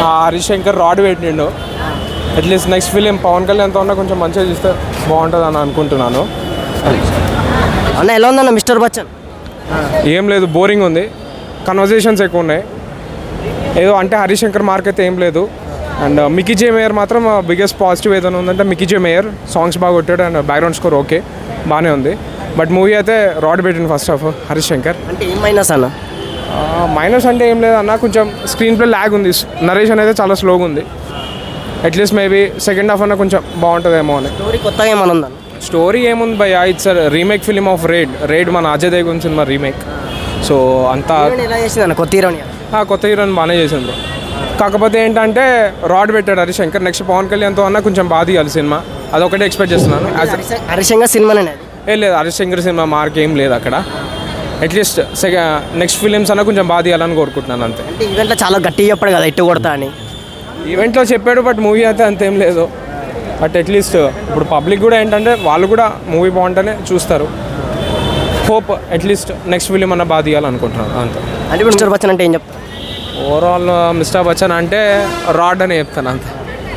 Harish Shankar rod పెట్టిండు. At least next film Pawan కళ్యాణ్తో ఉన్నా కొంచెం మంచిగా చూస్తే బాగుంటుంది అని అనుకుంటున్నాను. అన్న ఎలా ఉందన్న మిస్టర్ బచ్చన్? ఏం లేదు, బోరింగ్ ఉంది, కన్వర్జేషన్స్ ఎక్కువ ఉన్నాయి. ఏదో అంటే హరీష్ శంకర్ మార్క్ అయితే ఏం లేదు. అండ్ మికీ జే మేయర్ మాత్రం బిగ్గెస్ట్ పాజిటివ్ ఏదైనా ఉందంటే మికీ జే మేయర్ సాంగ్స్ బాగా కొట్టాడు అండ్ బ్యాక్గ్రౌండ్ స్కోర్ ఓకే బాగానే ఉంది. బట్ మూవీ అయితే రాడ్ పెట్టింది ఫస్ట్ హాఫ్ హరీష్ శంకర్. అంటే ఏం మైనస్ అన్న? మైనస్ అంటే ఏం లేదు అన్న, కొంచెం స్క్రీన్ ప్లే ల్యాగ్ ఉంది, నరేషన్ అయితే చాలా స్లోగా ఉంది. అట్లీస్ట్ మేబీ సెకండ్ హాఫ్ అన్న కొంచెం బాగుంటుందేమో అని. స్టోరీ కొత్తగా ఏమైనా ఉందా? స్టోరీ ఏముంది భయ్యా, it's remake film of Raid మన అజయ్ దేవగన్ సినిమా రీమేక్. సో అంతా ఎలా చేసింది అన్న? కొత్త హీరోని కొత్త హీరోని బాగానే చేసింది. కాకపోతే ఏంటంటే రాడ్ పెట్టాడు హరీష్ శంకర్. నెక్స్ట్ పవన్ కళ్యాణ్తో అన్నా కొంచెం బాగా తీయాలి సినిమా, అదొకటే ఎక్స్పెక్ట్ చేస్తున్నాను. హరీష్ శంకర్ సినిమానే ఏం లేదు, హరీష్ శంకర్ సినిమా మార్క్ ఏం లేదు అక్కడ. అట్లీస్ట్ నెక్స్ట్ ఫిలిమ్స్ అన్నా కొంచెం బాగా తీయాలని కోరుకుంటున్నాను అంతే. అంటే ఈవెంట్లో చాలా గట్టిగా చెప్పాడు కదా ఇట్టు కొడతా అని. ఈవెంట్లో చెప్పాడు, బట్ మూవీ అయితే అంతేం లేదు. బట్ అట్లీస్ట్ ఇప్పుడు పబ్లిక్ కూడా ఏంటంటే వాళ్ళు కూడా మూవీ బాగుంటేనే చూస్తారు. హోప్ అట్లీస్ట్ నెక్స్ట్ ఫిలిం అన్న బాగా తీయాలనుకుంటున్నాను అంతే. అంటే మిస్టర్ బచ్చన్ అంటే ఏం చెప్తారు? ఓవరాల్ మిస్టర్ బచ్చన్ అంటే రాడ్ అని చెప్తాను అంతే.